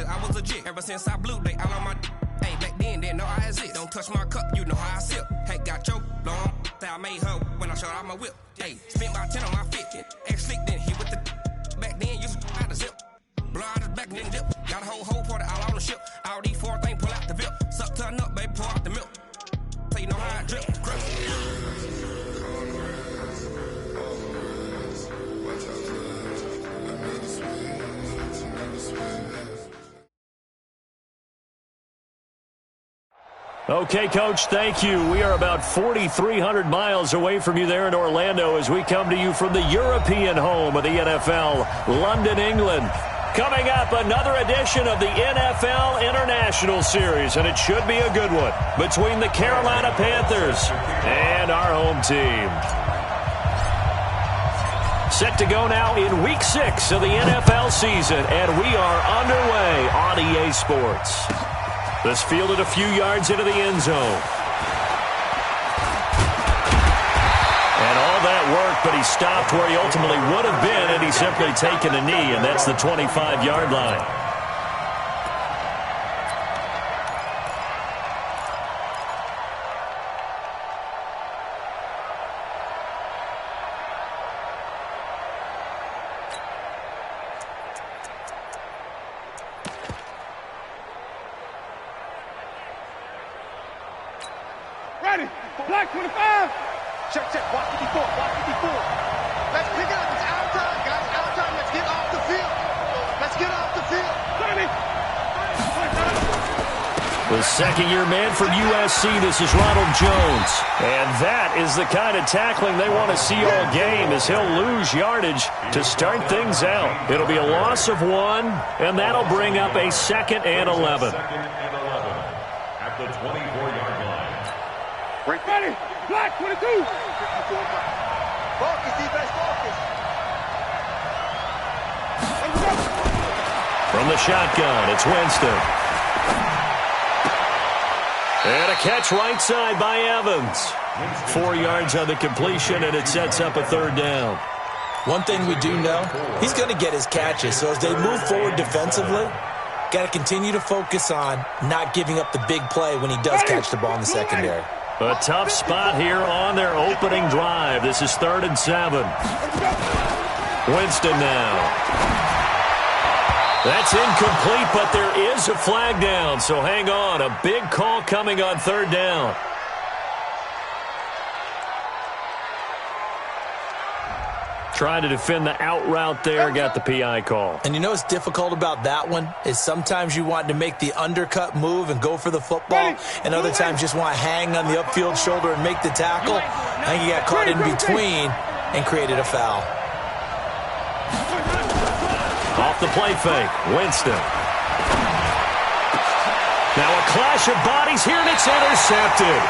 said I was legit. Ever since I blew, they all on my hey, back then, didn't know I exist. Don't touch my cup, you know how I sip. Hey, got your long, that I made her when I showed out my whip. Hey, spent about 10 on my fit. Ex-slick, then hit with the back then, used to out the zip. Blow out his back, then dip. Got a whole party all on the ship. All these four things, pull out the VIP. Suck to a nut, baby, pour out the milk. So you know how I drip. Okay, Coach, thank you. We are about 4,300 miles away from you there in Orlando as we come to you from the European home of the NFL, London, England. Coming up, another edition of the NFL International Series, and it should be a good one, between the Carolina Panthers and our home team. Set to go now in Week 6 of the NFL season, and we are underway on EA Sports. This fielded a few yards into the end zone. And all that work, but he stopped where he ultimately would have been had he simply taken a knee, and that's the 25-yard line. Black 25. Check. Watch 54. Let's pick it up. It's our time, guys. Our time. Let's get off the field. The second-year man from USC, this is Ronald Jones. And that is the kind of tackling they want to see all game, as he'll lose yardage to start things out. It'll be a loss of 1, and that'll bring up a 2nd and 11. At the 24-yard line. Ready. Black 22. Focus, defense, focus. From the shotgun, it's Winston. And a catch right side by Evans. 4 yards on the completion, and it sets up a 3rd down. One thing we do know, he's going to get his catches. So as they move forward defensively, got to continue to focus on not giving up the big play when he does catch the ball in the secondary. A tough spot here on their opening drive. This is 3rd and 7. Winston now. That's incomplete, but there is a flag down, so hang on. A big call coming on 3rd down. Trying to defend the out route there, got the PI call. And you know what's difficult about that one is sometimes you want to make the undercut move and go for the football, and other times just want to hang on the upfield shoulder and make the tackle. I think he got caught in between and created a foul. Off the play fake, Winston. Now a clash of bodies here, and it's intercepted.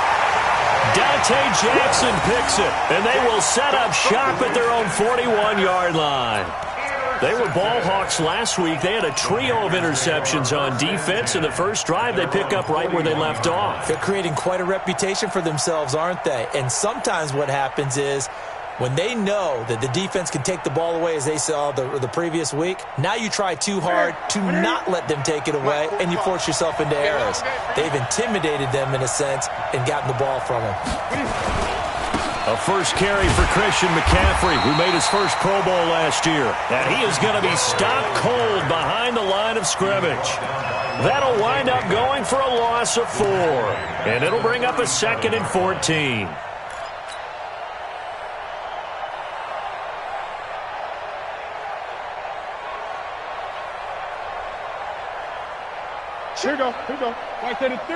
Dante Jackson picks it, and they will set up shop at their own 41-yard line. They were ball hawks last week. They had a trio of interceptions on defense. In the first drive, they pick up right where they left off. They're creating quite a reputation for themselves, aren't they? And sometimes what happens is when they know that the defense can take the ball away, as they saw the previous week, now you try too hard to not let them take it away, and you force yourself into errors. They've intimidated them, in a sense, and gotten the ball from them. A first carry for Christian McCaffrey, who made his first Pro Bowl last year. And he is going to be stopped cold behind the line of scrimmage. That'll wind up going for a loss of 4. And it'll bring up a 2nd and 14. Here we go. Watch that at 3.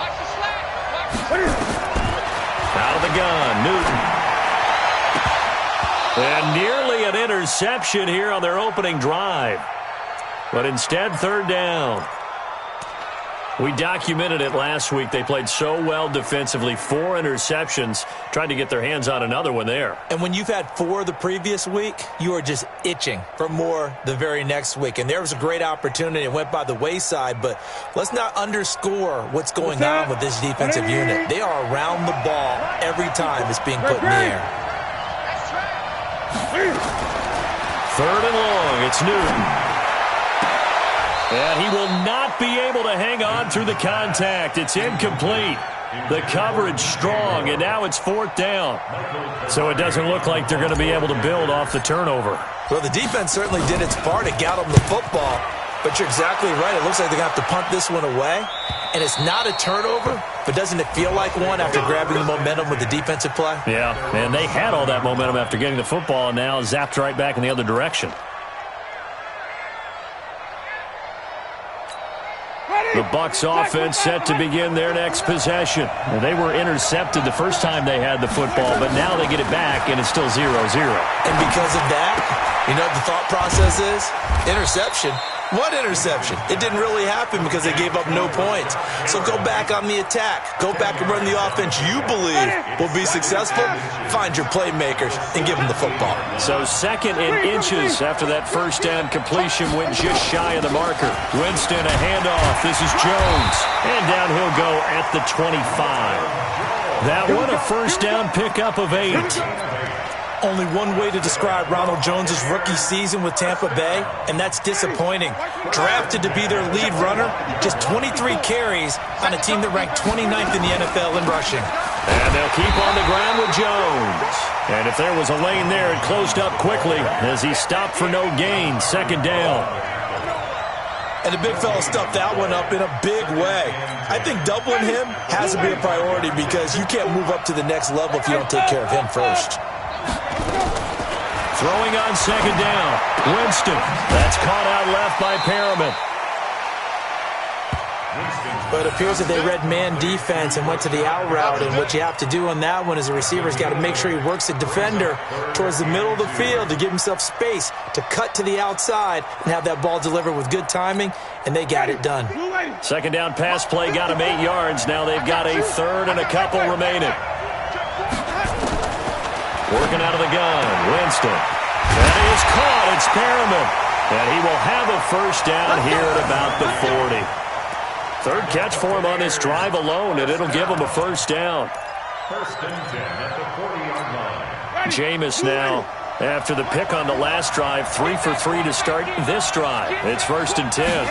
Watch the slack. Out of the gun, Newton. And nearly an interception here on their opening drive. But instead, 3rd down. We documented it last week. They played so well defensively. 4 interceptions. Tried to get their hands on another one there. And when you've had 4 the previous week, you are just itching for more the very next week. And there was a great opportunity. It went by the wayside. But let's not underscore what's going on with this defensive unit. They are around the ball every time it's being put in the air. 3rd and long. It's Newton. And he will not be able to hang on through the contact. It's incomplete. The coverage strong, and now it's 4th down. So it doesn't look like they're going to be able to build off the turnover. Well, the defense certainly did its part to get them the football. But you're exactly right. It looks like they're going to have to punt this one away. And it's not a turnover, but doesn't it feel like one after grabbing the momentum with the defensive play? Yeah, and they had all that momentum after getting the football, and now zapped right back in the other direction. The Bucs offense set to begin their next possession. They were intercepted the first time they had the football, but now they get it back, and it's still 0-0. And because of that, you know what the thought process is? Interception. What interception? It didn't really happen because they gave up no points. So go back on the attack. Go back and run the offense you believe will be successful. Find your playmakers and give them the football. So 2nd and inches after that first down completion went just shy of the marker. Winston, a handoff. This is Jones. And down he'll go at the 25. That one a first down pickup of 8. Only one way to describe Ronald Jones' rookie season with Tampa Bay, and that's disappointing. Drafted to be their lead runner, just 23 carries on a team that ranked 29th in the NFL in rushing. And they'll keep on the ground with Jones. And if there was a lane there, it closed up quickly as he stopped for no gain. 2nd down. And the big fella stuffed that one up in a big way. I think doubling him has to be a priority because you can't move up to the next level if you don't take care of him first. Throwing on 2nd down. Winston. That's caught out left by Perriman. But it appears that they read man defense and went to the out route. And what you have to do on that one is the receiver's got to make sure he works the defender towards the middle of the field to give himself space to cut to the outside and have that ball delivered with good timing. And they got it done. 2nd down pass play got him 8 yards. Now they've got a 3rd and a couple remaining. Working out of the gun, Winston. That is caught. It's Perriman. And he will have a first down here at about the 40. 3rd catch for him on this drive alone, and it'll give him a first down. 1st and 10 at the 40-yard line. Jameis now, after the pick on the last drive, 3 for 3 to start this drive. It's 1st and 10.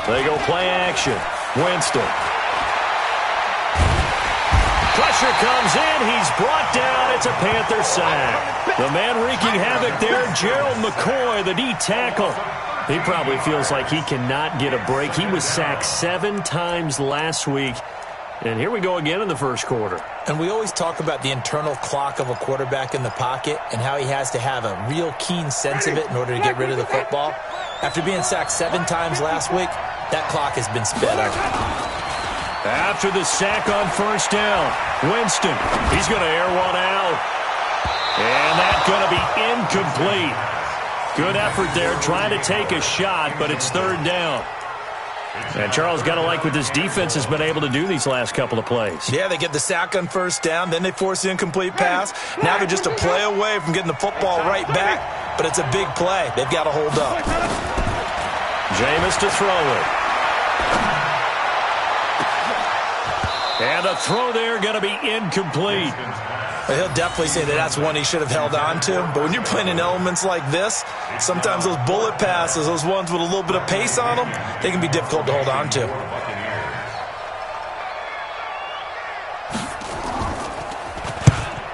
They go play action. Winston. Pressure comes in. He's brought down. It's a Panther sack. The man wreaking havoc there, Gerald McCoy, the D tackle. He probably feels like he cannot get a break. He was sacked 7 times last week. And here we go again in the first quarter. And we always talk about the internal clock of a quarterback in the pocket and how he has to have a real keen sense of it in order to get rid of the football. After being sacked 7 times last week, that clock has been sped up. After the sack on first down, Winston, he's going to air one out. And that's going to be incomplete. Good effort there, trying to take a shot, but it's 3rd down. And Charles, got to like what this defense has been able to do these last couple of plays. Yeah, they get the sack on first down, then they force the incomplete pass. Now they're just a play away from getting the football right back, but it's a big play. They've got to hold up. Jameis to throw it. And a throw there going to be incomplete. He'll definitely say that that's one he should have held on to. But when you're playing in elements like this, sometimes those bullet passes, those ones with a little bit of pace on them, they can be difficult to hold on to.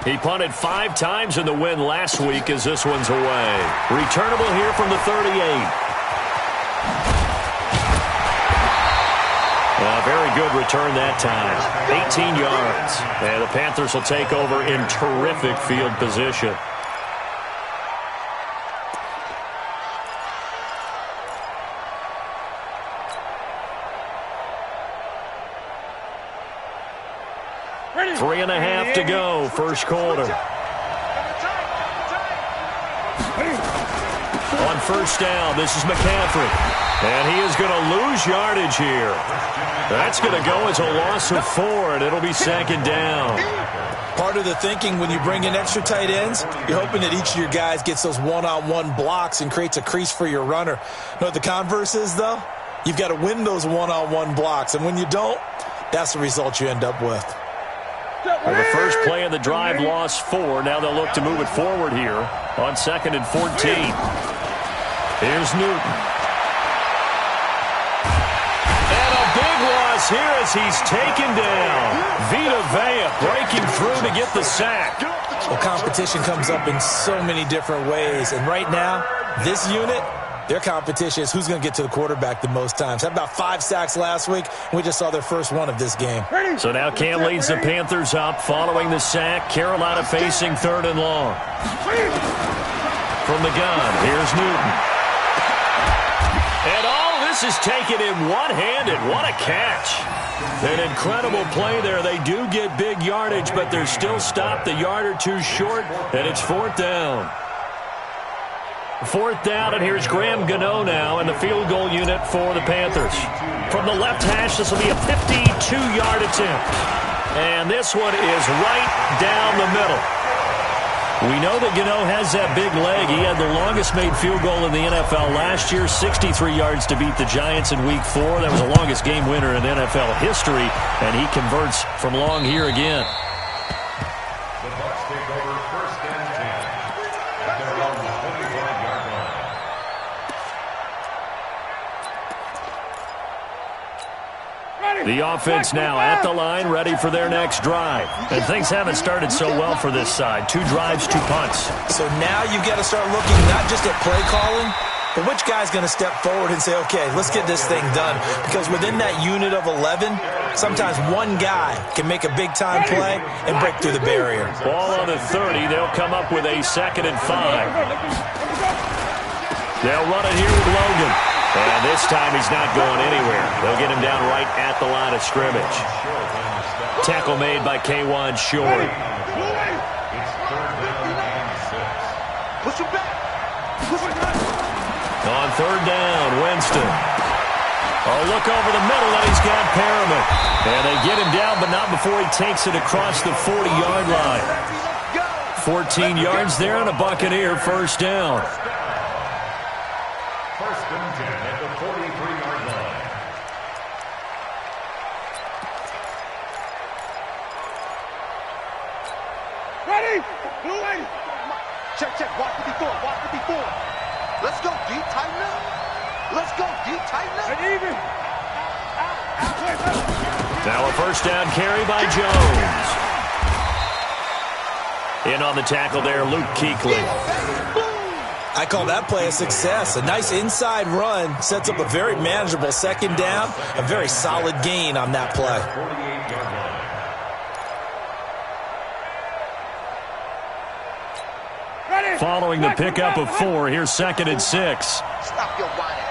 He punted 5 times in the win last week as this one's away. Returnable here from the 38. Very good return that time. 18 yards. And the Panthers will take over in terrific field position. Ready. 3.5 to go, first quarter. On first down, this is McCaffrey. And he is going to lose yardage here. That's going to go as a loss of 4, and it'll be 2nd down. Part of the thinking when you bring in extra tight ends, you're hoping that each of your guys gets those one-on-one blocks and creates a crease for your runner. You know what the converse is, though? You've got to win those one-on-one blocks, and when you don't, that's the result you end up with. Well, the first play of the drive lost 4. Now they'll look to move it forward here on 2nd and 14. Here's Newton. is here as he's taken down. Vita Vea breaking through to get the sack. Well, competition comes up in so many different ways. And right now, this unit, their competition is who's going to get to the quarterback the most times. Had about 5 sacks last week, and we just saw their first one of this game. So now Cam leads the Panthers up following the sack. Carolina facing 3rd and long. From the gun, here's Newton. And all this is taken in one-handed. What a catch. An incredible play there. They do get big yardage, but they're still stopped a yard or two short, and it's 4th down. 4th down, and here's Graham Gano now in the field goal unit for the Panthers. From the left hash, this will be a 52-yard attempt. And this one is right down the middle. We know that Gano has that big leg. He had the longest made field goal in the NFL last year, 63 yards to beat the Giants in Week 4. That was the longest game winner in NFL history, and he converts from long here again. The Bucs take over 1st and 10 at their own 25-yard line. The offense now at the line, ready for their next drive. And things haven't started so well for this side. 2 drives, 2 punts. So now you've got to start looking not just at play calling, but which guy's going to step forward and say, okay, let's get this thing done. Because within that unit of 11, sometimes one guy can make a big-time play and break through the barrier. Ball on the 30. They'll come up with a 2nd and 5. They'll run it here with Logan. And this time he's not going anywhere. They'll get him down right at the line of scrimmage. Tackle made by K'Wan Short. It's 3rd down and 6. Push him back. Push him back. On 3rd down, Winston. Oh, look over the middle, and he's got Perriman. And they get him down, but not before he takes it across the 40-yard line. 14 yards there and a Buccaneer 1st down. 1st and 10 at the 43-yard line. Ready? Blue lady. Check, check. Watch 54. Watch 54. Let's go deep, tighten up. Let's go deep, tighten up. And even. Now a 1st down carry by Jones. In on the tackle there, Luke Kuechly. I call that play a success. A nice inside run sets up a very manageable 2nd down. A very solid gain on that play. 48-yard line. Following the pickup of 4, here's 2nd and 6. Stop your whining.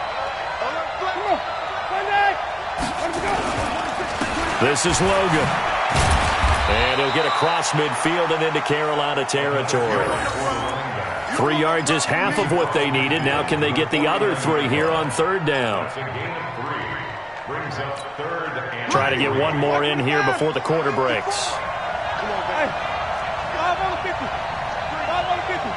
This is Logan. And he'll get across midfield and into Carolina territory. 3 yards is half of what they needed. Now can they get the other 3 here on 3rd down? It's a gain of 3. Brings up 3rd and Try to get one more in here before the quarter breaks. Come on, guys. 5 on the 50. 5 on the 50.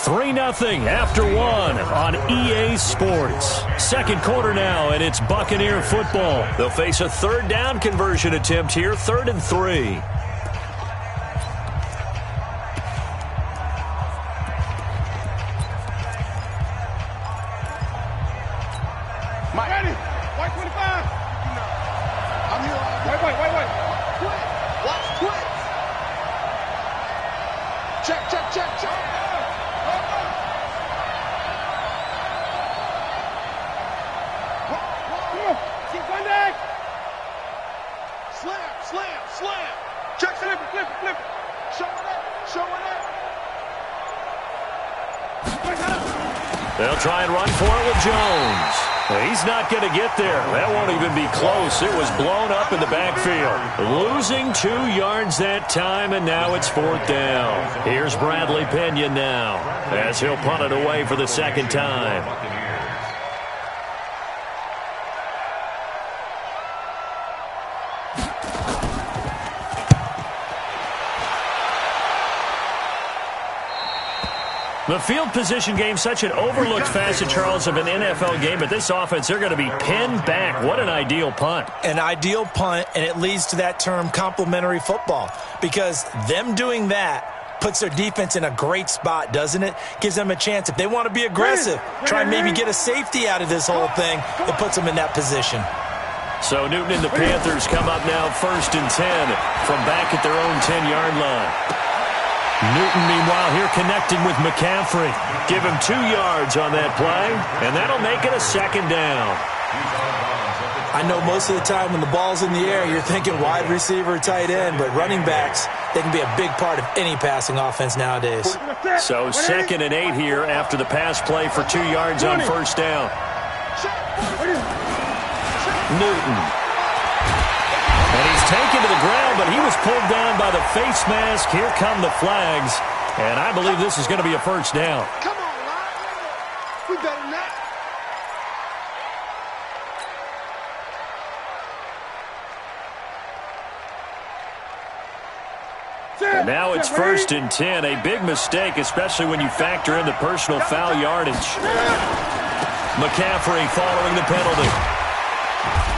3-0 after 1 on EA Sports. 2nd quarter now, and it's Buccaneer football. They'll face a 3rd down conversion attempt here, 3rd and 3. Mike. Ready. White 25. I'm here. Wait. Twit. Watch twit. Check. Keep one day. Slam. Check. Flip it. Show it up. They'll try and run for it with Jones. He's not going to get there. That won't even be close. It was blown up in the backfield. Losing 2 yards that time, and now it's 4th down. Here's Bradley Pena now, as he'll punt it away for the 2nd time. The field position game, such an overlooked facet, Charles, of an NFL game. But this offense, they're going to be pinned back. What an ideal punt. An ideal punt, and it leads to that term complementary football. Because them doing that puts their defense in a great spot, doesn't it? Gives them a chance. If they want to be aggressive, try and maybe get a safety out of this whole thing, it puts them in that position. So Newton and the Panthers come up now 1st and 10 from back at their own 10-yard line. Newton, meanwhile, here connecting with McCaffrey. Give him 2 yards on that play, and that'll make it a 2nd down. I know most of the time when the ball's in the air, you're thinking wide receiver, tight end, but running backs, they can be a big part of any passing offense nowadays. So 2nd and 8 here after the pass play for 2 yards on 1st down. Newton. And he's taken to the ground, but he was pulled down by the face mask. Here come the flags, and I believe this is going to be a 1st down. Come on, Lions. We better than that. And now it's 1st and 10. A big mistake, especially when you factor in the personal foul yardage. McCaffrey following the penalty.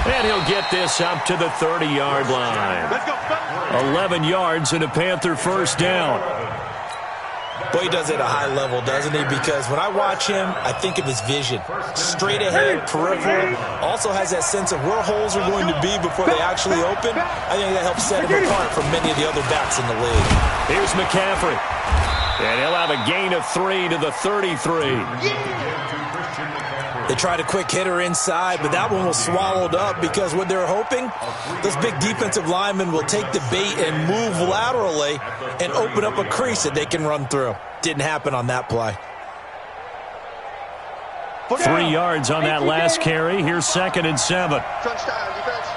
And he'll get this up to the 30-yard line. 11 yards and a Panther 1st down. Boy, he does it at a high level, doesn't he? Because when I watch him, I think of his vision. Straight ahead, peripheral. Also has that sense of where holes are going to be before they actually open. I think that helps set him apart from many of the other backs in the league. Here's McCaffrey. And he'll have a gain of 3 to the 33. They tried a quick hitter inside, but that one was swallowed up because what they're hoping, those big defensive linemen will take the bait and move laterally and open up a crease that they can run through. Didn't happen on that play. 3 yards on that last carry. Here's 2nd and 7. Touchdown, defense.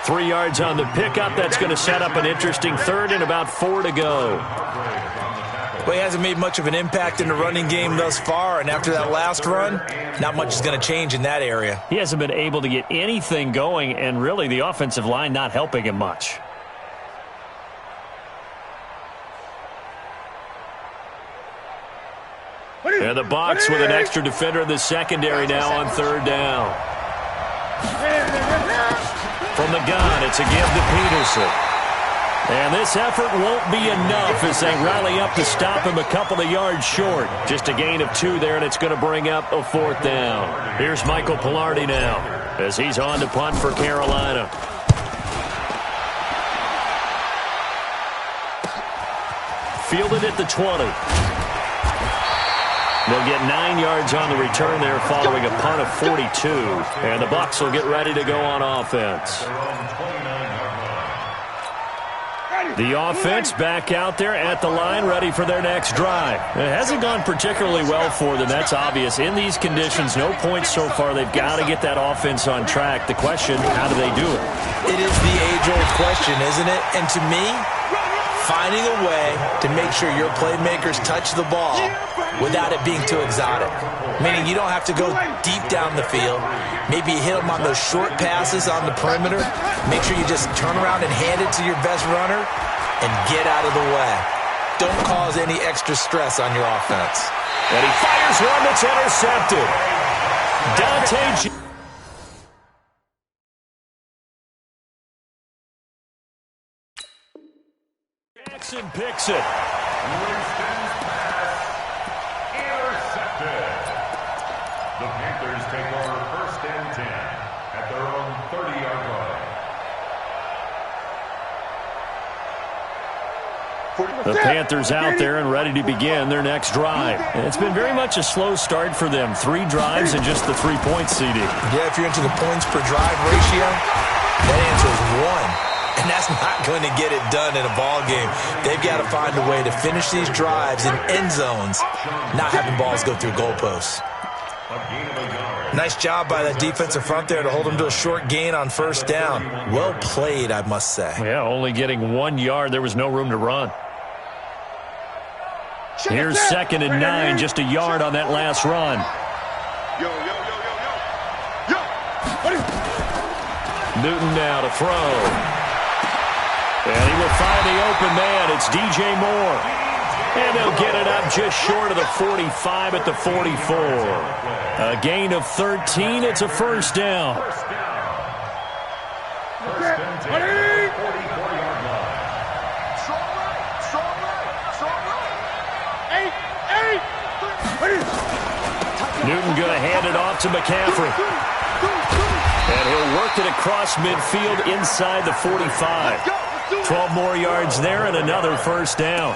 3 yards on the pickup. That's going to set up an interesting 3rd and about 4 to go. Well, he hasn't made much of an impact in the running game thus far, and after that last run, not much is going to change in that area. He hasn't been able to get anything going, and really the offensive line not helping him much. And the box with an extra defender in the secondary now on 3rd down. From the gun, it's a give to Peterson. And this effort won't be enough as they rally up to stop him a couple of yards short. Just a gain of 2 there, and it's going to bring up a 4th down. Here's Michael Pilardi now as he's on to punt for Carolina. Fielded at the 20. They'll get 9 yards on the return there following a punt of 42. And the Bucs will get ready to go on offense. The offense back out there at the line, ready for their next drive. It hasn't gone particularly well for them, that's obvious. In these conditions, no points so far. They've got to get that offense on track. The question, how do they do it? It is the age-old question, isn't it? And to me, finding a way to make sure your playmakers touch the ball without it being too exotic. Meaning you don't have to go deep down the field. Maybe you hit them on those short passes on the perimeter. Make sure you just turn around and hand it to your best runner and get out of the way. Don't cause any extra stress on your offense. And he fires one that's intercepted. Dante Jackson picks it. Winston's pass intercepted. The Panthers take over 1st and 10 at their own 30-yard line. The Panthers out there and ready to begin their next drive. And it's been very much a slow start for them. 3 drives and just the 3-point CD. Yeah, if you're into the points per drive ratio, that answer is 1. And that's not going to get it done in a ball game. They've got to find a way to finish these drives in end zones, not having balls go through goalposts. Nice job by that defensive front there to hold them to a short gain on 1st down. Well played, I must say. Yeah, only getting 1 yard. There was no room to run. Here's 2nd and 9, just a yard on that last run. Newton now to throw. And he will find the open man. It's DJ Moore. And they'll get it up just short of the 45 at the 44. A gain of 13. It's a first down. Newton going to hand it off to McCaffrey. And he'll work it across midfield inside the 45. 12 more yards there and another first down.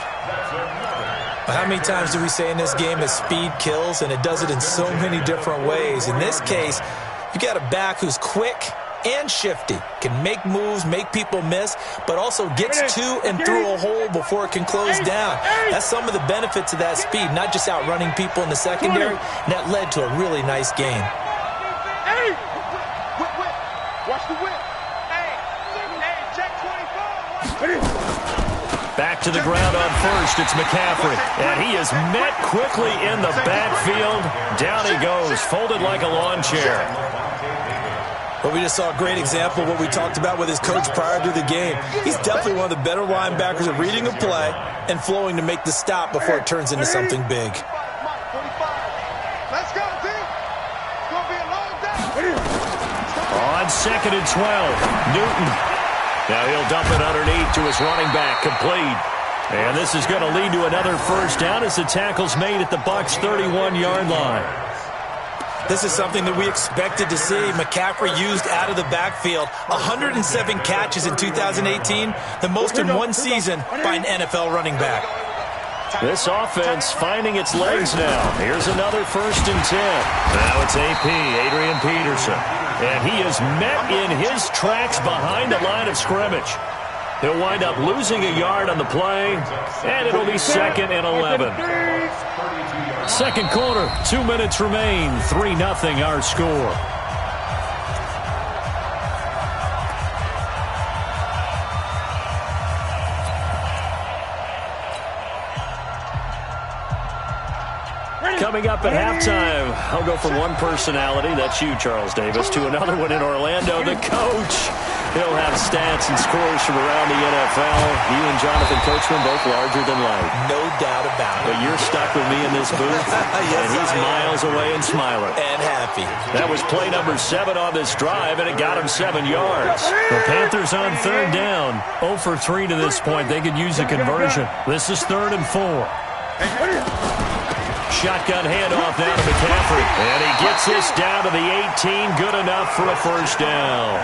How many times do we say in this game that speed kills, and it does it in so many different ways? In this case, you got a back who's quick and shifty, can make moves, make people miss, but also gets to and through a hole before it can close down. That's some of the benefits of that speed, not just outrunning people in the secondary, and that led to a really nice gain. Watch the whip. Check 24. Back to the ground on first. It's McCaffrey. And he is met quickly in the backfield. Down he goes, folded like a lawn chair. Well, we just saw a great example of what we talked about with his coach prior to the game. He's definitely one of the better linebackers at reading a play and flowing to make the stop before it turns into something big. Let's go, team. It's going to be a long day. On 2nd and 12, Newton. Now he'll dump it underneath to his running back, complete. And this is going to lead to another first down as the tackle's made at the Bucs' 31-yard line. This is something that we expected to see. McCaffrey used out of the backfield. 107 catches in 2018, the most in one season by an NFL running back. This offense finding its legs now. Here's another 1st and 10. Now it's AP, Adrian Peterson. And he is met in his tracks behind the line of scrimmage. He'll wind up losing a yard on the play, and it'll be 2nd and 11. Second quarter, 2 minutes remain. 3-0 our score. Coming up at halftime, I'll go from one personality, that's you, Charles Davis, to another one in Orlando, the coach. He'll have stats and scores from around the NFL. You and Jonathan Coachman both larger than life. No doubt about it. But you're stuck with me in this booth, yes, and he's miles away and smiling. And happy. That was play number 7 on this drive, and it got him 7 yards. The Panthers on 3rd down. 0 for 3 to this point. They could use a conversion. This is 3rd and 4. Shotgun handoff now to McCaffrey. And he gets this down to the 18. Good enough for a first down.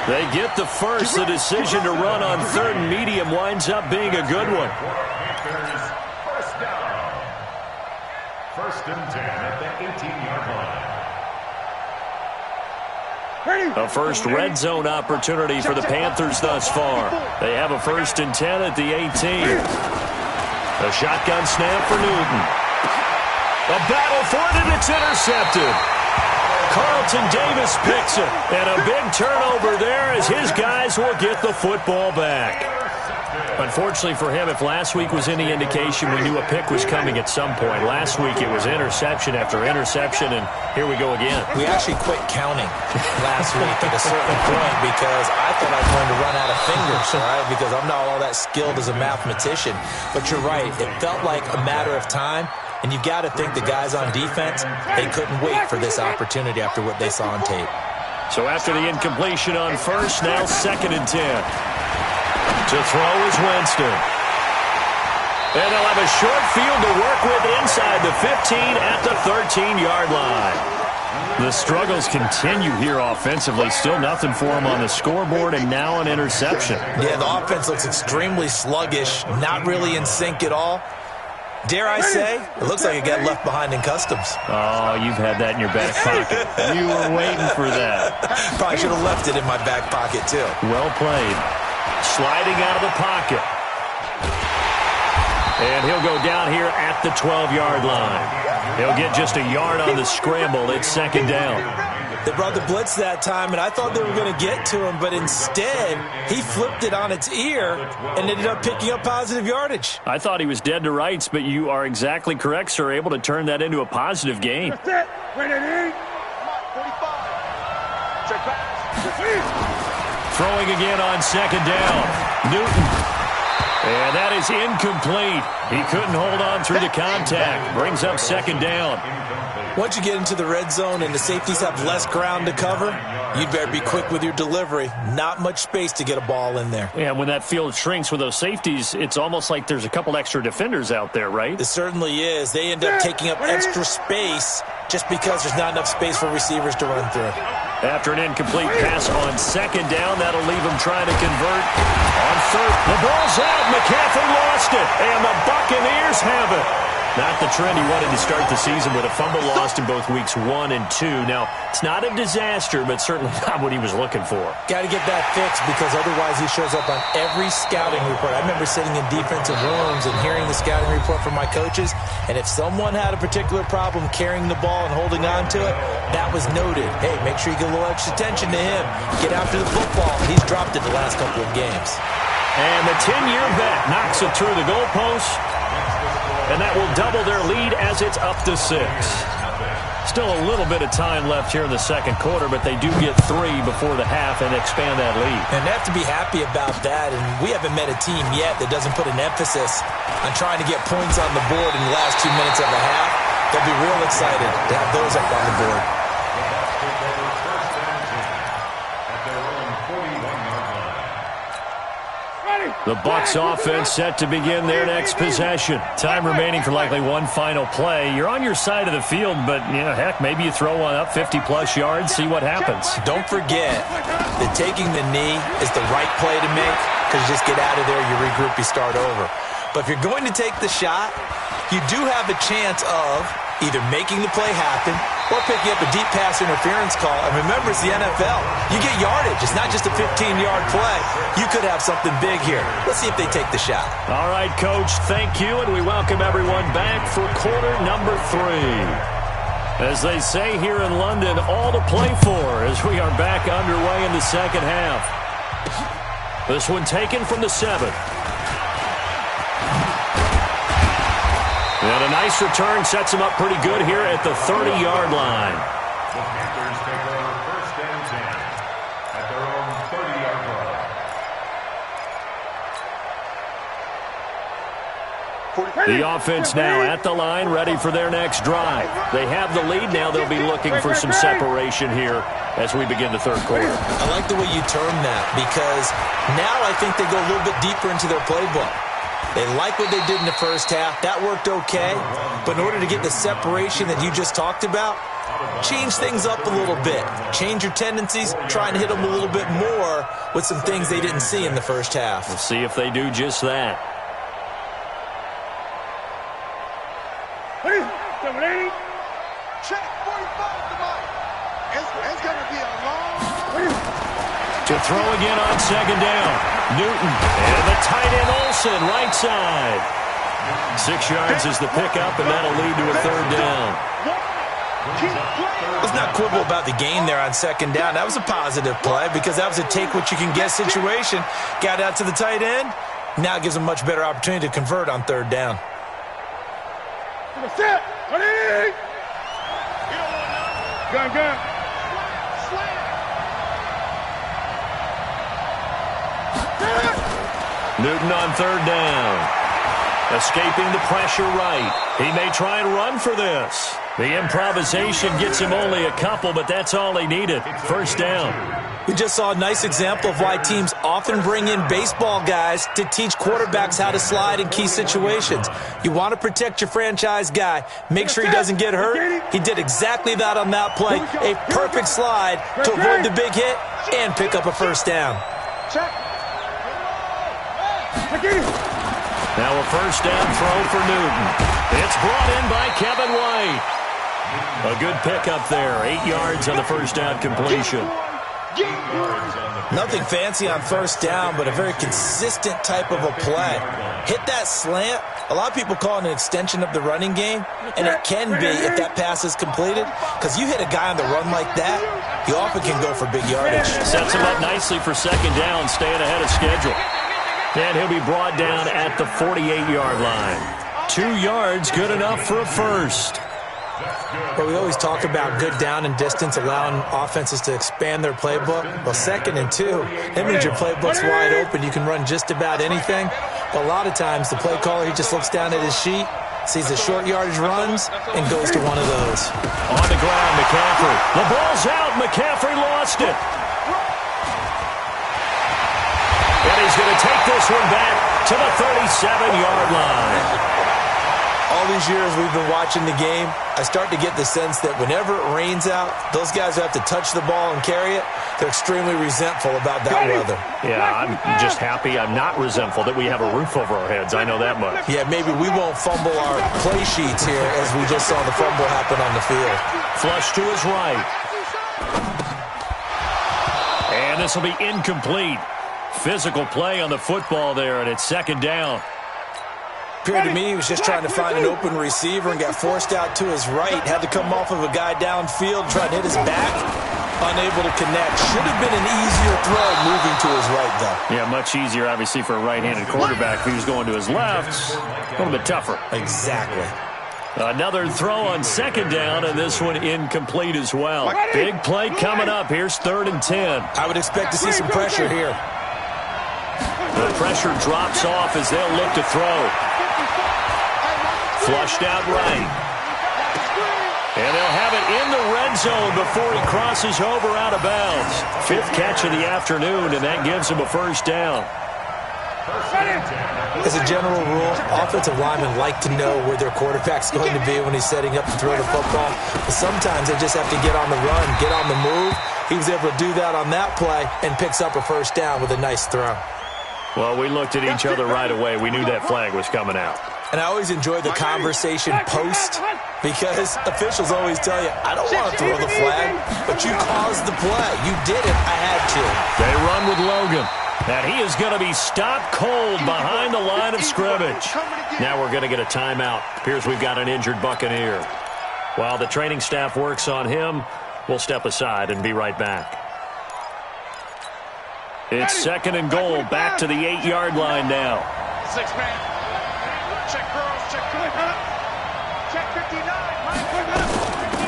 They get the first. The decision to run on 3rd and medium winds up being a good one. First down. 1st and 10 at the 18-yard line. A first red zone opportunity for the Panthers thus far. They have a 1st and 10 at the 18. A shotgun snap for Newton. A battle for it, and it's intercepted. Carlton Davis picks it, and a big turnover there as his guys will get the football back. Unfortunately for him, if last week was any indication, we knew a pick was coming at some point. Last week it was interception after interception, and here we go again. We actually quit counting last week at a certain point because I thought I was going to run out of fingers, right? Because I'm not all that skilled as a mathematician. But you're right. It felt like a matter of time. And you've got to think the guys on defense, they couldn't wait for this opportunity after what they saw on tape. So after the incompletion on first, now 2nd and 10. To throw is Winston. And they'll have a short field to work with inside the 15 at the 13-yard line. The struggles continue here offensively. Still nothing for them on the scoreboard, and now an interception. Yeah, the offense looks extremely sluggish, not really in sync at all. Dare I say, it looks like it got left behind in customs. Oh, you've had that in your back pocket. You were waiting for that. Probably should have left it in my back pocket, too. Well played. Sliding out of the pocket. And he'll go down here at the 12-yard line. He'll get just a yard on the scramble. It's 2nd down. They brought the blitz that time, and I thought they were going to get to him, but instead, he flipped it on its ear and ended up picking up positive yardage. I thought he was dead to rights, but you are exactly correct, sir, able to turn that into a positive gain. That's it. Wait a minute. 45. Check back. Throwing again on 2nd down. Newton. And that is incomplete. He couldn't hold on through the contact. Brings up second down. Once you get into the red zone and the safeties have less ground to cover, you'd better be quick with your delivery. Not much space to get a ball in there. Yeah, when that field shrinks with those safeties, it's almost like there's a couple extra defenders out there, right? It certainly is. They end up taking up extra space just because there's not enough space for receivers to run through. After an incomplete pass on second down, that'll leave him trying to convert on third. The ball's out. McCaffrey lost it, and the Buccaneers have it. Not the trend he wanted to start the season with a fumble lost in both weeks 1 and 2. Now, it's not a disaster, but certainly not what he was looking for. Got to get that fixed because otherwise he shows up on every scouting report. I remember sitting in defensive rooms and hearing the scouting report from my coaches, and if someone had a particular problem carrying the ball and holding on to it, that was noted. Hey, make sure you get a little extra attention to him. Get after the football. He's dropped it the last couple of games. And the 10-year vet knocks it through the goalpost. And that will double their lead as it's up to 6. Still a little bit of time left here in the second quarter, but they do get 3 before the half and expand that lead. And they have to be happy about that. And we haven't met a team yet that doesn't put an emphasis on trying to get points on the board in the last 2 minutes of the half. They'll be real excited to have those up on the board. The Bucs offense set to begin their next possession. Time remaining for likely one final play. You're on your side of the field, but, heck, maybe you throw one up 50-plus yards, see what happens. Don't forget that taking the knee is the right play to make because you just get out of there, you regroup, you start over. But if you're going to take the shot, you do have a chance of either making the play happen or picking up a deep pass interference call. And remember, it's the NFL. You get yardage. It's not just a 15-yard play. You could have something big here. Let's see if they take the shot. All right, Coach, thank you, and we welcome everyone back for quarter number 3. As they say here in London, all to play for as we are back underway in the second half. This one taken from the 7. And a nice return sets him up pretty good here at the 30-yard line. The Panthers take over first and 10 at their own 30-yard line. The offense now at the line, ready for their next drive. They have the lead now. They'll be looking for some separation here as we begin the third quarter. I like the way you term that because now I think they go a little bit deeper into their playbook. They like what they did in the first half. That worked okay. But in order to get the separation that you just talked about, change things up a little bit. Change your tendencies. Try and hit them a little bit more with some things they didn't see in the first half. We'll see if they do just that. Check 45 to Mike. It's going to be a long... To throw again on second down. Newton and the tight end Olsen, right side. 6 yards is the pickup, and that'll lead to a third down. Let's not quibble about the gain there on second down. That was a positive play because that was a take-what-you-can-get situation. Got out to the tight end. Now it gives them a much better opportunity to convert on third down. Gun. Newton on third down. Escaping the pressure right. He may try and run for this. The improvisation gets him only a couple, but that's all he needed. First down. We just saw a nice example of why teams often bring in baseball guys to teach quarterbacks how to slide in key situations. You want to protect your franchise guy. Make sure he doesn't get hurt. He did exactly that on that play. A perfect slide to avoid the big hit and pick up a first down. Now a first down throw for Newton. It's brought in by Kevin White. A good pickup there. 8 yards on the first down completion. Nothing fancy on first down, but a very consistent type of a play. Hit that slant. A lot of people call it an extension of the running game, and it can be if that pass is completed, because you hit a guy on the run like that, you often can go for big yardage. Sets him up nicely for second down, staying ahead of schedule. And he'll be brought down at the 48-yard line. 2 yards, good enough for a first. Well, we always talk about good down and distance, allowing offenses to expand their playbook. Well, 2nd and 2, that means your playbook's wide open. You can run just about anything. But a lot of times, the play caller, he just looks down at his sheet, sees the short yardage runs, and goes to one of those. On the ground, McCaffrey. The ball's out. McCaffrey lost it. And he's going to take this one back to the 37-yard line. All these years we've been watching the game, I start to get the sense that whenever it rains out, those guys who have to touch the ball and carry it, they're extremely resentful about that weather. Yeah, I'm just happy I'm not resentful that we have a roof over our heads. I know that much. Yeah, maybe we won't fumble our play sheets here as we just saw the fumble happen on the field. Flush to his right. And this will be incomplete. Physical play on the football there, and it's 2nd down. Appeared to me he was just trying to find an open receiver and got forced out to his right. Had to come off of a guy downfield, trying to hit his back. Unable to connect. Should have been an easier throw moving to his right, though. Yeah, much easier, obviously, for a right-handed quarterback. If he was going to his left, a little bit tougher. Exactly. Another throw on 2nd down, and this one incomplete as well. Big play coming up. Here's 3rd and 10. I would expect to see some pressure here. The pressure drops off as they'll look to throw. Flushed out right. And they'll have it in the red zone before he crosses over out of bounds. 5th catch of the afternoon, and that gives him a 1st down. As a general rule, offensive linemen like to know where their quarterback's going to be when he's setting up to throw the football. But sometimes they just have to get on the run, get on the move. He was able to do that on that play and picks up a 1st down with a nice throw. Well, we looked at each other right away. We knew that flag was coming out. And I always enjoy the conversation post because officials always tell you, I don't want to throw the flag, but you caused the play. You did it. I had to. They run with Logan. And he is going to be stopped cold behind the line of scrimmage. Now we're going to get a timeout. Appears we've got an injured Buccaneer. While the training staff works on him, we'll step aside and be right back. It's 2nd and goal, back to the 8-yard line now. 6-man. Check girls, check good. Check 59.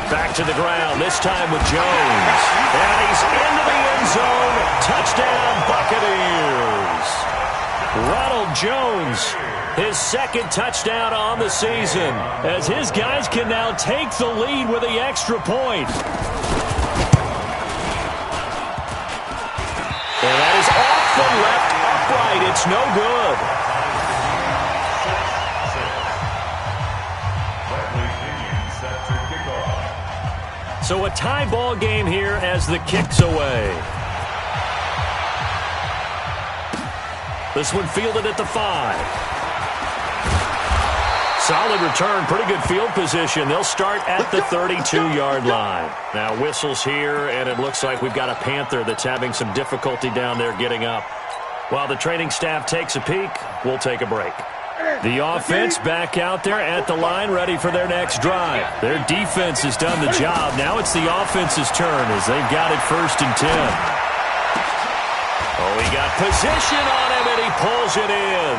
Back to the ground, this time with Jones. And he's into the end zone. Touchdown, Buccaneers. Ronald Jones, his 2nd touchdown on the season, as his guys can now take the lead with the extra point. And that is off the left upright. It's no good. So a tie ball game here as the kick's away. This one fielded at the 5. Solid return, pretty good field position. They'll start at the 32-yard line. Now whistles here, and it looks like we've got a Panther that's having some difficulty down there getting up. While the training staff takes a peek, we'll take a break. The offense back out there at the line, ready for their next drive. Their defense has done the job. Now it's the offense's turn as they've got it 1st and 10. Oh, he got position on him, and he pulls it in.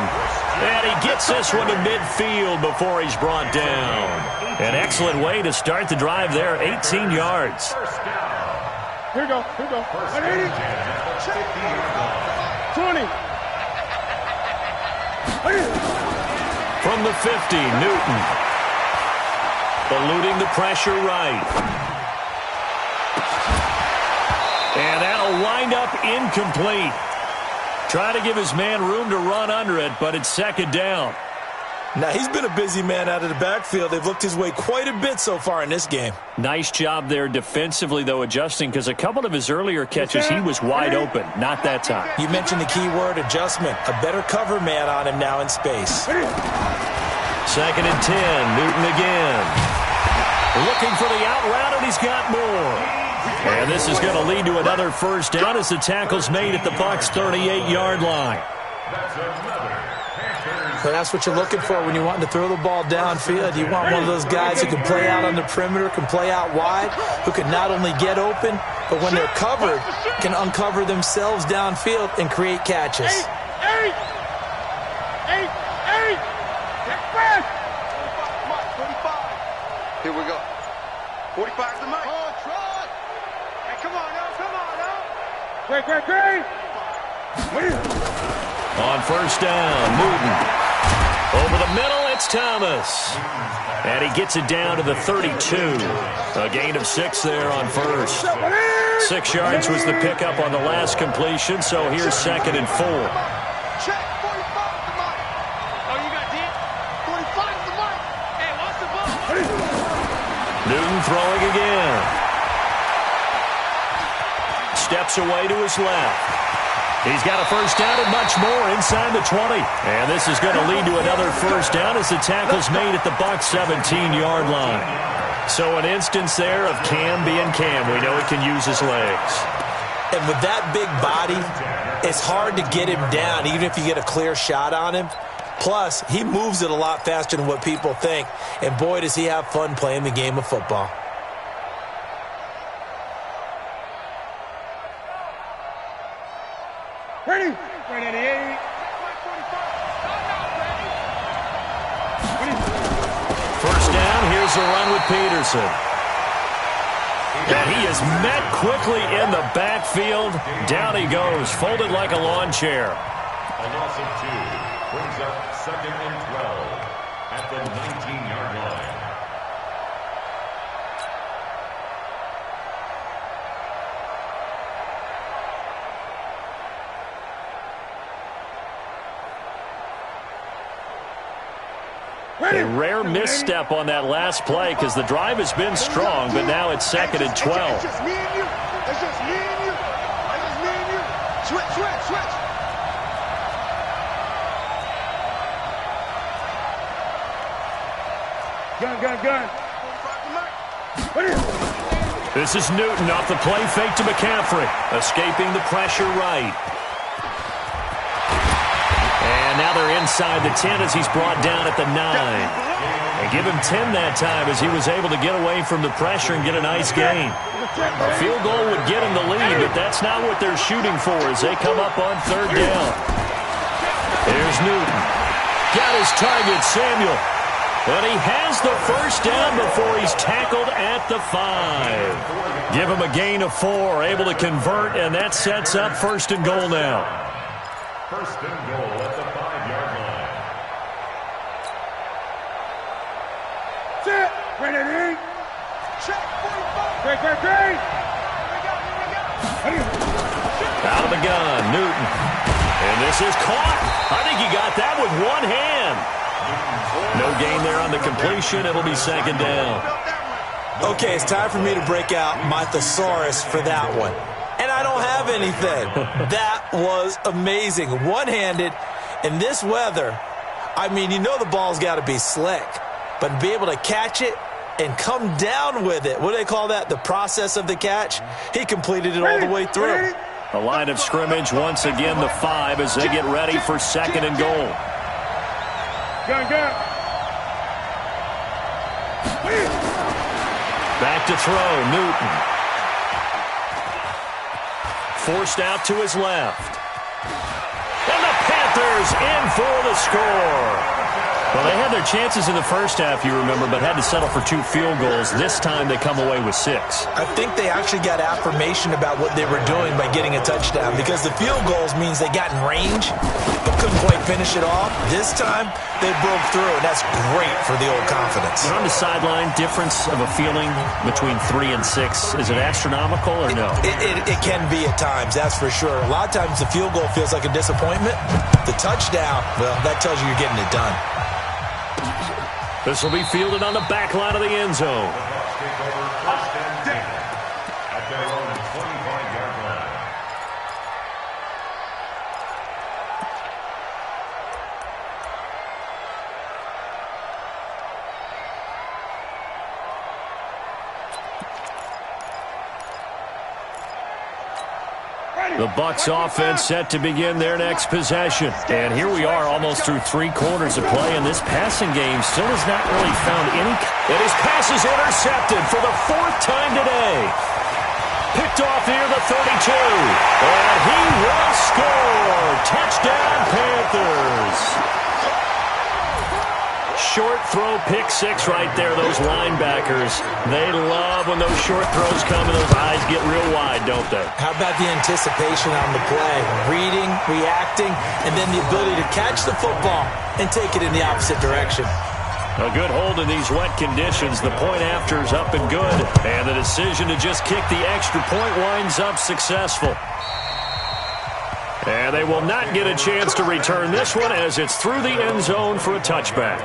And he gets this one to midfield before he's brought down. An excellent way to start the drive there, 18 yards. Here we go, here we go. 20. From the 50, Newton. Eluding the pressure right. And that'll wind up incomplete. Try to give his man room to run under it, but it's 2nd down. Now, he's been a busy man out of the backfield. They've looked his way quite a bit so far in this game. Nice job there defensively, though, adjusting, because a couple of his earlier catches, he was wide open. Not that time. You mentioned the key word, adjustment. A better cover man on him now in space. 2nd and 10, Newton again. Looking for the out route, and he's got more. And this is going to lead to another 1st down as the tackle's made at the Bucs' 38-yard line. So that's what you're looking for when you want to throw the ball downfield. You want one of those guys who can play out on the perimeter, can play out wide, who can not only get open, but when they're covered, can uncover themselves downfield and create catches. 8. Get fast. 25. Here we go. 45's the mic. Oh, try. Hey, come on, now. Come on, now. Great. On first down, Newton. Over the middle, it's Thomas. And he gets it down to the 32. A gain of 6 there on first. 6 yards was the pickup on the last completion, so here's 2nd and 4. Check. 45's the mic. Oh, you got deep? 45's the mic. Hey, watch the ball. Newton throwing again. Steps away to his left. He's got a first down and much more inside the 20. And this is going to lead to another first down as the tackle's made at the Bucs 17-yard line. So an instance there of Cam being Cam. We know he can use his legs. And with that big body, it's hard to get him down, even if you get a clear shot on him. Plus, he moves it a lot faster than what people think. And boy, does he have fun playing the game of football. Ready? First down, here's a run with Peterson. And he is met quickly in the backfield. Down he goes, folded like a lawn chair. A loss of 2 brings up 2nd and 12 at the 19-yard line. A rare misstep on that last play because the drive has been strong, but now it's 2nd and 12. It's just me and you. It's just me and you. It's just me and you. Switch. Gun. This is Newton off the play fake to McCaffrey, escaping the pressure right. And now they're inside the 10 as he's brought down at the 9. And give him 10 that time as he was able to get away from the pressure and get a nice gain. A field goal would get him the lead, but that's not what they're shooting for as they come up on 3rd down. There's Newton. Got his target, Samuel. But he has the first down before he's tackled at the 5. Give him a gain of 4, able to convert, and that sets up 1st and goal now. 1st and goal at the 5-yard line. Set. Ready. Check. 45. Great. Out of the gun, Newton. And this is caught. I think he got that with one hand. No gain there on the completion. It'll be 2nd down. Okay, it's time for me to break out my thesaurus for that one. And I don't have anything. That was amazing. One-handed in this weather. I mean, you know the ball's got to be slick. But to be able to catch it and come down with it, what do they call that? The process of the catch? He completed it all the way through. A line of scrimmage once again, the 5 as they get ready for 2nd and goal. Gun. Back to throw, Newton. Forced out to his left. And the Panthers in for the score. Well, they had their chances in the first half, you remember, but had to settle for 2 field goals. This time they come away with 6. I think they actually got affirmation about what they were doing by getting a touchdown because the field goals means they got in range but couldn't quite finish it off. This time they broke through, and that's great for the old confidence. And on the sideline, difference of a feeling between 3 and 6, is it astronomical or no? It can be at times, that's for sure. A lot of times the field goal feels like a disappointment. The touchdown, well, that tells you you're getting it done. This will be fielded on the back line of the end zone. The Bucs take over 1st and 10 at their own 25-yard line. The Bucs offense set to begin their next possession. And here we are almost through 3 quarters of play, and this passing game still has not really found any. And his pass is intercepted for the 4th time today. Picked off near the 32. And he will score. Touchdown, Panthers. Short throw, pick six right there. Those linebackers, they love when those short throws come and those eyes get real wide, don't they? How about the anticipation on the play? Reading, reacting, and then the ability to catch the football and take it in the opposite direction. A good hold in these wet conditions. The point after is up and good. And the decision to just kick the extra point winds up successful. And they will not get a chance to return this one as it's through the end zone for a touchback.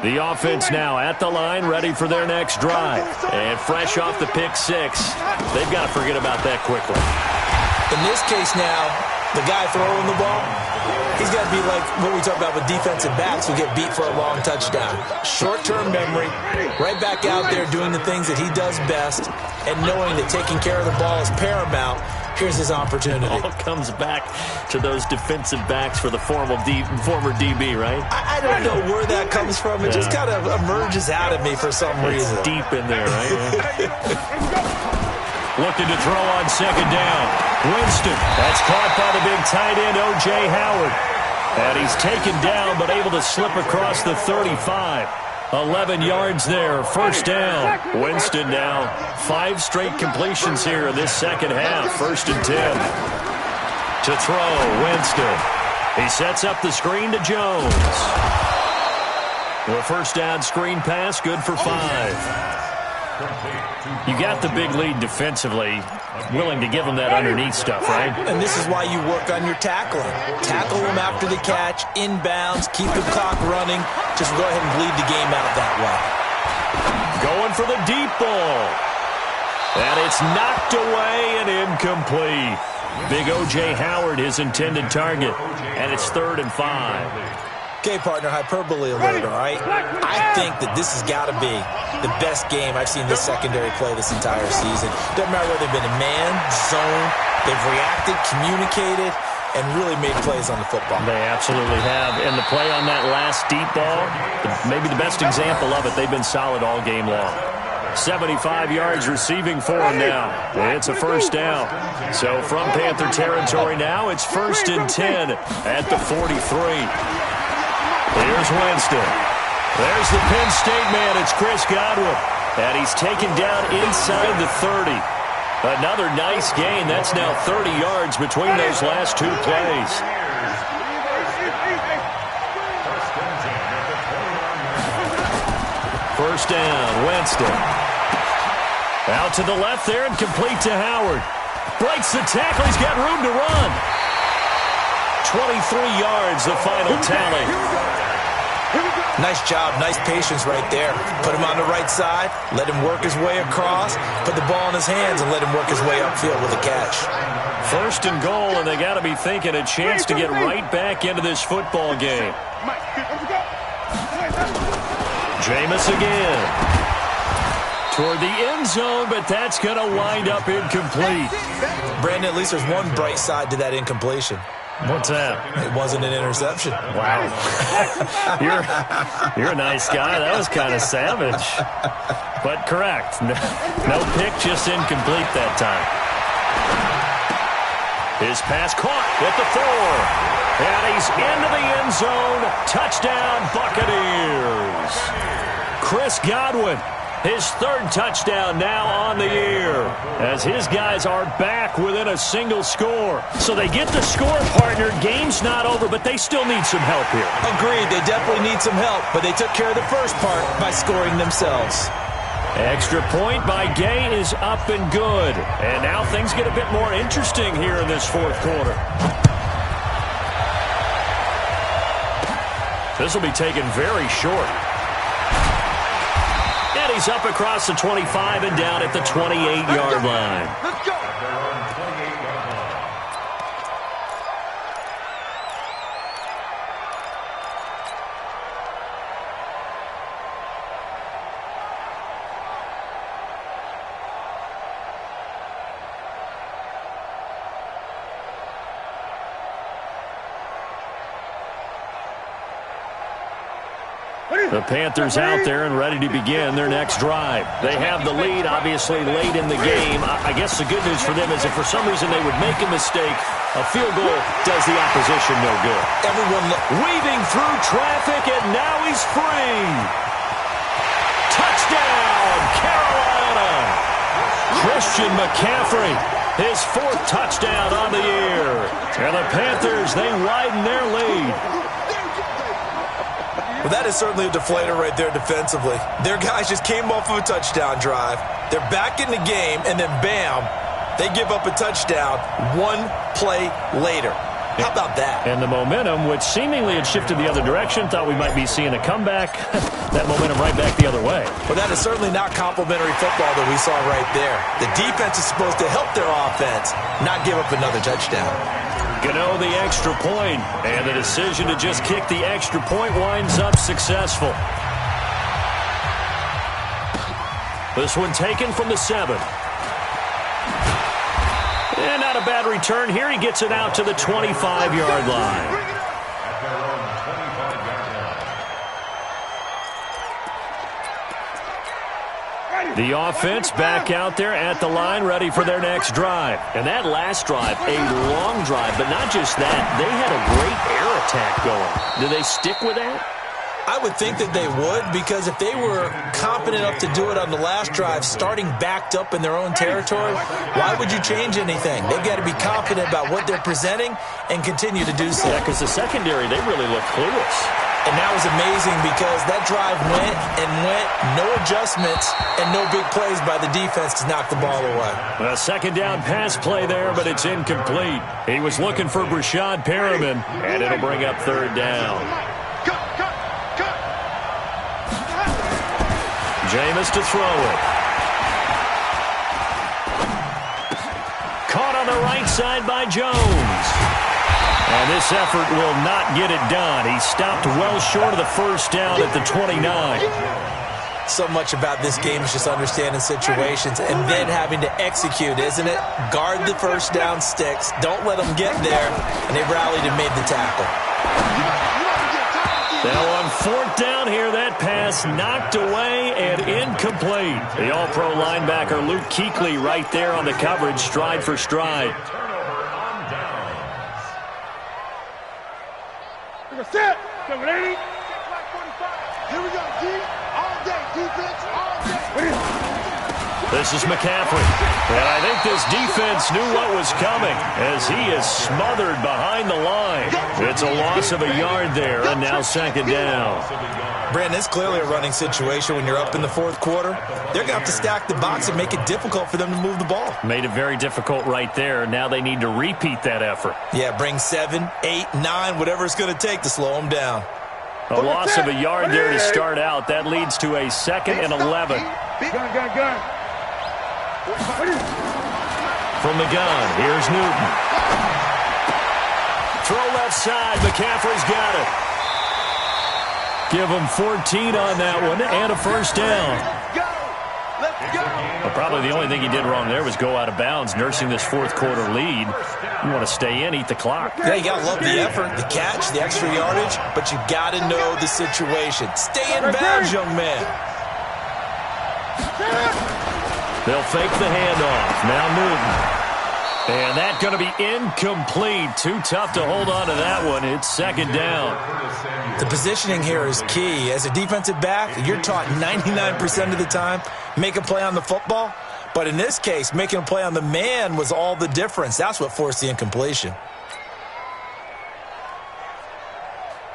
The offense now at the line, ready for their next drive. And fresh off the pick six, they've got to forget about that quickly. In this case now, the guy throwing the ball, he's got to be like what we talk about with defensive backs who get beat for a long touchdown. Short-term memory, right back out there doing the things that he does best, and knowing that taking care of the ball is paramount. Here's his opportunity. It all comes back to those defensive backs for the former DB, right? I don't know where that comes from. It just kind of emerges out of me for some reason. It's deep in there, right? Looking to throw on second down. Winston. That's caught by the big tight end, O.J. Howard. And he's taken down but able to slip across the 35. 11 yards there. First down. Winston now 5 straight completions here in this second half. First and 10. To throw, Winston. He sets up the screen to Jones. The first down screen pass, good for 5. You got the big lead defensively, willing to give them that underneath stuff, right? And this is why you work on your tackling. Tackle them after the catch, inbounds, keep the clock running. Just go ahead and bleed the game out that way. Going for the deep ball. And it's knocked away and incomplete. Big O.J. Howard, his intended target. And it's 3rd and 5. Okay, partner, hyperbole alert, all right? I think that this has got to be the best game I've seen this secondary play this entire season. Doesn't matter whether they've been in man, zone, they've reacted, communicated, and really made plays on the football. They absolutely have. And the play on that last deep ball, maybe the best example of it, they've been solid all game long. 75 yards receiving for him now. It's a first down. So from Panther territory now, it's 1st and 10 at the 43. Here's Winston. There's the Penn State man. It's Chris Godwin. And he's taken down inside the 30. Another nice gain. That's now 30 yards between those last 2 plays. First down, Winston. Out to the left there and complete to Howard. Breaks the tackle. He's got room to run. 23 yards, the final tally. Nice job, nice patience right there. Put him on the right side, let him work his way across, put the ball in his hands, and let him work his way upfield with a catch. 1st and goal, and they got to be thinking a chance to get right back into this football game. Jameis again. Toward the end zone, but that's going to wind up incomplete. Brandon, at least there's one bright side to that incompletion. What's that? It wasn't an interception. Wow. You're a nice guy. That was kind of savage. But correct. No pick, just incomplete that time. His pass caught at the 4. And he's into the end zone. Touchdown, Buccaneers. Chris Godwin. His 3rd touchdown now on the year as his guys are back within a single score. So they get the score, partner. Game's not over, but they still need some help here. Agreed. They definitely need some help, but they took care of the first part by scoring themselves. Extra point by Gay is up and good. And now things get a bit more interesting here in this 4th quarter. This will be taken very short. And he's up across the 25 and down at the 28-yard line. Let's go. The Panthers out there and ready to begin their next drive. They have the lead, obviously, late in the game. I guess the good news for them is if for some reason they would make a mistake, a field goal does the opposition no good. Everyone weaving through traffic, and now he's free. Touchdown, Carolina! Christian McCaffrey, his 4th touchdown on the year. And the Panthers, they widen their lead. Well, that is certainly a deflator right there defensively. Their guys just came off of a touchdown drive. They're back in the game, and then bam, they give up a touchdown 1 play later. How about that? And the momentum, which seemingly had shifted the other direction, thought we might be seeing a comeback. That momentum right back the other way. Well, that is certainly not complimentary football that we saw right there. The defense is supposed to help their offense, not give up another touchdown. Gano the extra point, and the decision to just kick the extra point winds up successful. This one taken from the 7. And not a bad return here. He gets it out to the 25-yard line. The offense back out there at the line, ready for their next drive. And that last drive, a long drive, but not just that. They had a great air attack going. Do they stick with that? I would think that they would, because if they were competent enough to do it on the last drive, starting backed up in their own territory, why would you change anything? They've got to be confident about what they're presenting and continue to do so. Yeah, because the secondary, they really look clueless. And that was amazing because that drive went and went, no adjustments, and no big plays by the defense to knock the ball away. A 2nd down pass play there, but it's incomplete. He was looking for Brashad Perriman, and it'll bring up 3rd down. Jameis to throw it. Caught on the right side by Jones. And this effort will not get it done. He stopped well short of the 1st down at the 29. So much about this game is just understanding situations and then having to execute, isn't it? Guard the 1st down sticks. Don't let them get there. And they rallied and made the tackle. Now on 4th down here, that pass knocked away and incomplete. The all-pro linebacker Luke Kuechly right there on the coverage, stride for stride. Set. Here we go, D. All day, defense, all day. This is McCaffrey. And I think this defense knew what was coming as he is smothered behind the line. It's a loss of a yard there, and now 2nd down. Brandon, it's clearly a running situation when you're up in the 4th quarter. They're going to have to stack the box and make it difficult for them to move the ball. Made it very difficult right there. Now they need to repeat that effort. Yeah, bring 7, 8, 9, whatever it's going to take to slow them down. A loss of a yard there to start out. That leads to a 2nd and 11. Gun. From the gun, here's Newton. Throw left side. McCaffrey's got it. Give him 14 on that one and a 1st down. Well, probably the only thing he did wrong there was go out of bounds, nursing this 4th quarter lead. You want to stay in, eat the clock. Yeah, you got to love the effort, the catch, the extra yardage, but you got to know the situation. Stay in bounds, young man. They'll fake the handoff. Now Newton. And that's going to be incomplete. Too tough to hold on to that one. It's 2nd down. The positioning here is key. As a defensive back, you're taught 99% of the time, make a play on the football. But in this case, making a play on the man was all the difference. That's what forced the incompletion.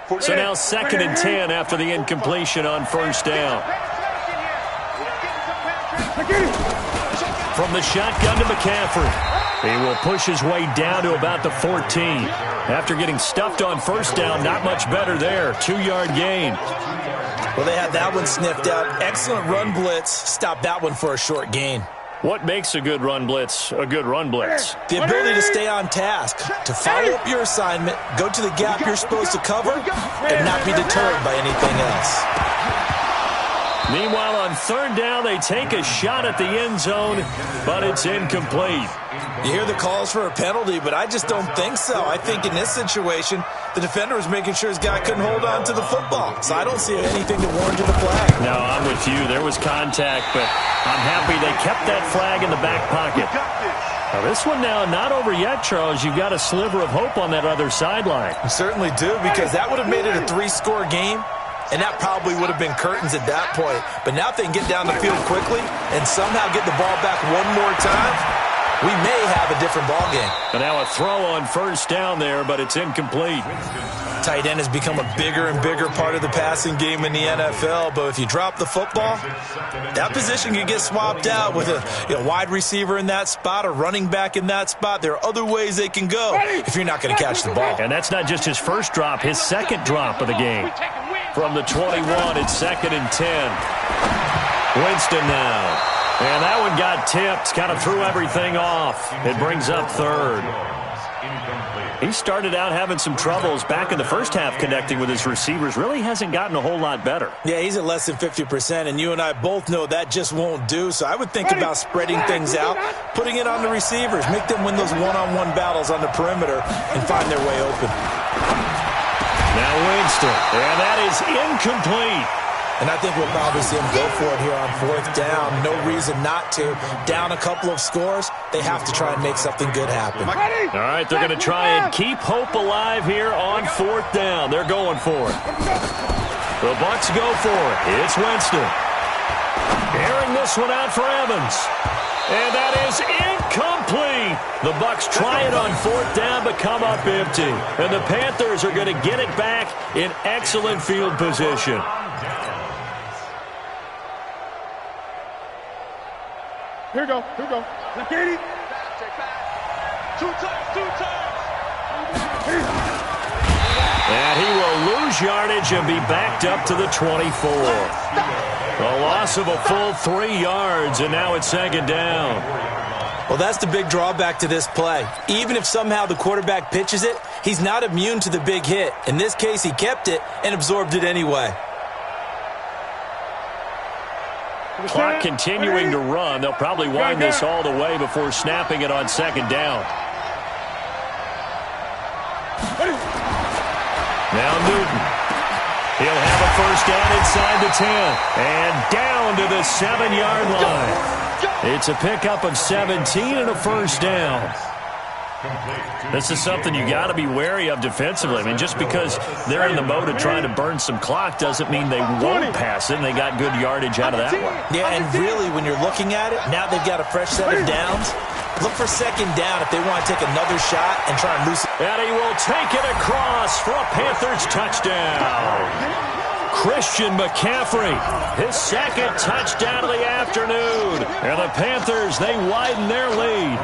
So now 2nd and 10 after the incompletion on 1st down. From the shotgun to McCaffrey. He will push his way down to about the 14. After getting stuffed on 1st down, not much better there. 2-yard gain. Well, they had that one sniffed out. Excellent run blitz. Stopped that one for a short gain. What makes a good run blitz a good run blitz? The ability to stay on task, to follow up your assignment, go to the gap you're supposed to cover, and not be deterred by anything else. Meanwhile, on third down, they take a shot at the end zone, but it's incomplete. You hear the calls for a penalty, but I just don't think so. I think in this situation, the defender was making sure his guy couldn't hold on to the football. So I don't see anything to warrant a flag. No, I'm with you. There was contact, but I'm happy they kept that flag in the back pocket. Now, this one now not over yet, Charles. You've got a sliver of hope on that other sideline. You certainly do, because that would have made it a 3-score game, and that probably would have been curtains at that point. But now if they can get down the field quickly and somehow get the ball back one more time, we may have a different ball game. And now a throw on first down there, but it's incomplete. Tight end has become a bigger and bigger part of the passing game in the NFL, but if you drop the football, that position can get swapped out with a wide receiver in that spot, a running back in that spot. There are other ways they can go if you're not going to catch the ball. And that's not just his first drop, his second drop of the game. From the 21, it's 2nd and 10. Winston now. And that one got tipped, kind of threw everything off. It brings up third. He started out having some troubles back in the first half connecting with his receivers. Really hasn't gotten a whole lot better. Yeah, he's at less than 50%, and you and I both know that just won't do. So I would think about spreading things out, putting it on the receivers, make them win those one-on-one battles on the perimeter, and find their way open. Now Winston, and that is incomplete. And I think we'll probably see him go for it here on fourth down. No reason not to. Down a couple of scores, they have to try and make something good happen. All right, they're going to try and keep hope alive here on fourth down. They're going for it. The Bucs go for it. It's Winston. Airing this one out for Evans. And that is incomplete. The Bucs try it on fourth down, but come up empty. And the Panthers are going to get it back in excellent field position. Here we go. Look at it. Two times. And he will lose yardage and be backed up to the 24. A loss of a full 3 yards, and now it's 2nd down. Well, that's the big drawback to this play. Even if somehow the quarterback pitches it, he's not immune to the big hit. In this case, he kept it and absorbed it anyway. Clock continuing to run. They'll probably wind this all the way before snapping it on 2nd down. Now Newton. He'll have a first down inside the 10. And down to the 7-yard line. It's a pickup of 17 and a first down. This is something you got to be wary of defensively. I mean, just because they're in the mode of trying to burn some clock doesn't mean they won't pass it, and they got good yardage out of that one. Yeah, and really, when you're looking at it, now they've got a fresh set of downs. Look for 2nd down if they want to take another shot and try and loosen. And he will take it across for a Panthers touchdown. Christian McCaffrey, his 2nd touchdown of the afternoon. And the Panthers, they widen their lead.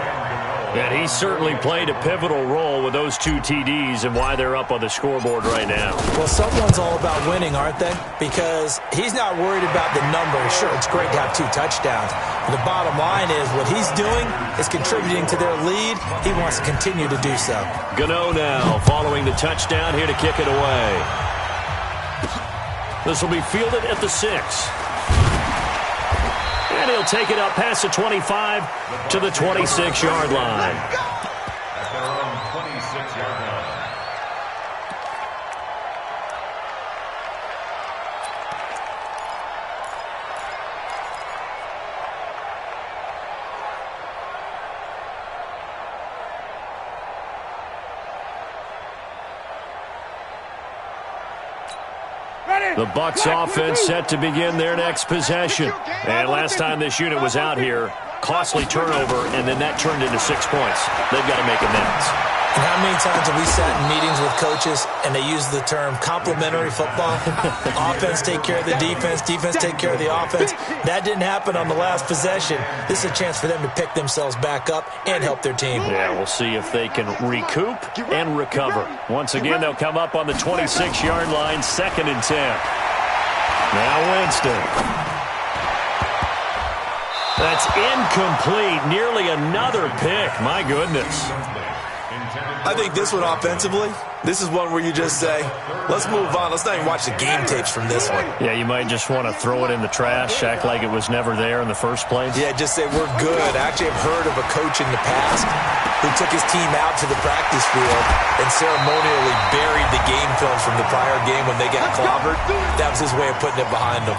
And he certainly played a pivotal role with those 2 TDs and why they're up on the scoreboard right now. Well, someone's all about winning, aren't they? Because he's not worried about the number. Sure, it's great to have 2 touchdowns. But the bottom line is what he's doing is contributing to their lead. He wants to continue to do so. Gano now following the touchdown here to kick it away. This will be fielded at the 6. And he'll take it up past the 25 to the 26-yard line. At their own 26-yard line. The Bucs offense set to begin their next possession. And last time this unit was out here, costly turnover, and then that turned into 6 points. They've got to make amends. And how many times have we sat in meetings with coaches and they use the term complementary football? Offense take care of the defense, defense take care of the offense. That didn't happen on the last possession. This is a chance for them to pick themselves back up and help their team. Yeah, we'll see if they can recoup and recover. Once again, they'll come up on the 26-yard line, 2nd and 10. Now Winston. That's incomplete. Nearly another pick. My goodness. I think this one offensively, this is one where you just say, let's move on. Let's not even watch the game tapes from this one. Yeah, you might just want to throw it in the trash, act like it was never there in the first place. Yeah, just say we're good. I actually have heard of a coach in the past who took his team out to the practice field and ceremonially buried the game films from the prior game when they got clobbered. That was his way of putting it behind them.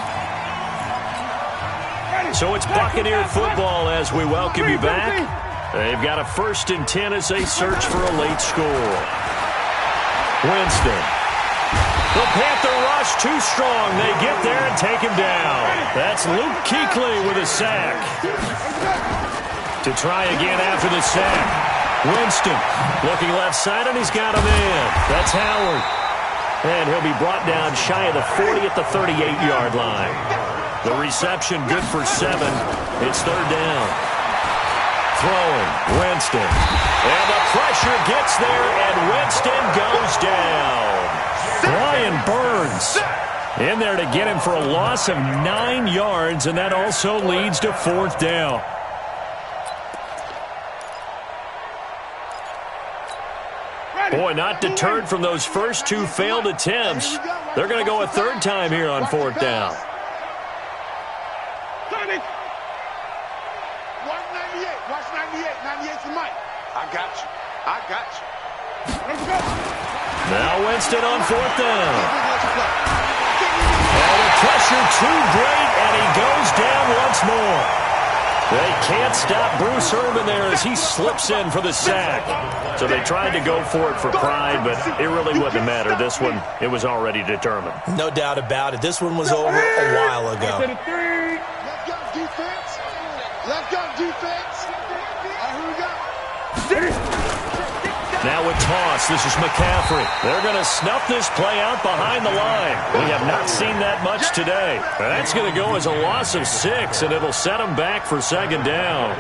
So it's Buccaneer football as we welcome you back. They've got a 1st and 10 as they search for a late score. Winston. The Panther rush too strong. They get there and take him down. That's Luke Kuechly with a sack. To try again after the sack. Winston looking left side, and he's got him in. That's Howard. And he'll be brought down shy of the 40 at the 38-yard line. The reception good for 7. It's 3rd down. Throwing, Winston. And the pressure gets there, and Winston goes down. Brian Burns in there to get him for a loss of 9 yards, and that also leads to 4th down. Boy, not deterred from those first 2 failed attempts. They're going to go a 3rd time here on 4th down. 198. Watch 98. 98's the mic. I got you. I got you. Let's go. Now Winston on 4th down. And the pressure too great, and he goes down once more. They can't stop Bruce Irvin there as he slips in for the sack. So they tried to go for it for pride, but it really wouldn't matter. This one, it was already determined. No doubt about it. This one was over a while ago. Let's go, defense. Let's go, defense. All right, here we go. Now with toss, this is McCaffrey. They're going to snuff this play out behind the line. We have not seen that much today. That's going to go as a loss of 6, and it'll set them back for 2nd down.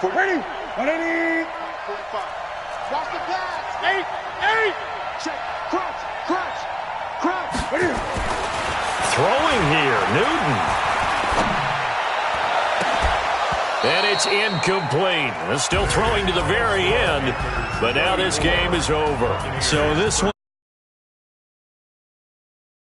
Ready? 180. 45. Watch the pass. 8. Check. Crunch. Ready? Throwing here, Newton. And it's incomplete. Still throwing to the very end, but now this game is over. So this one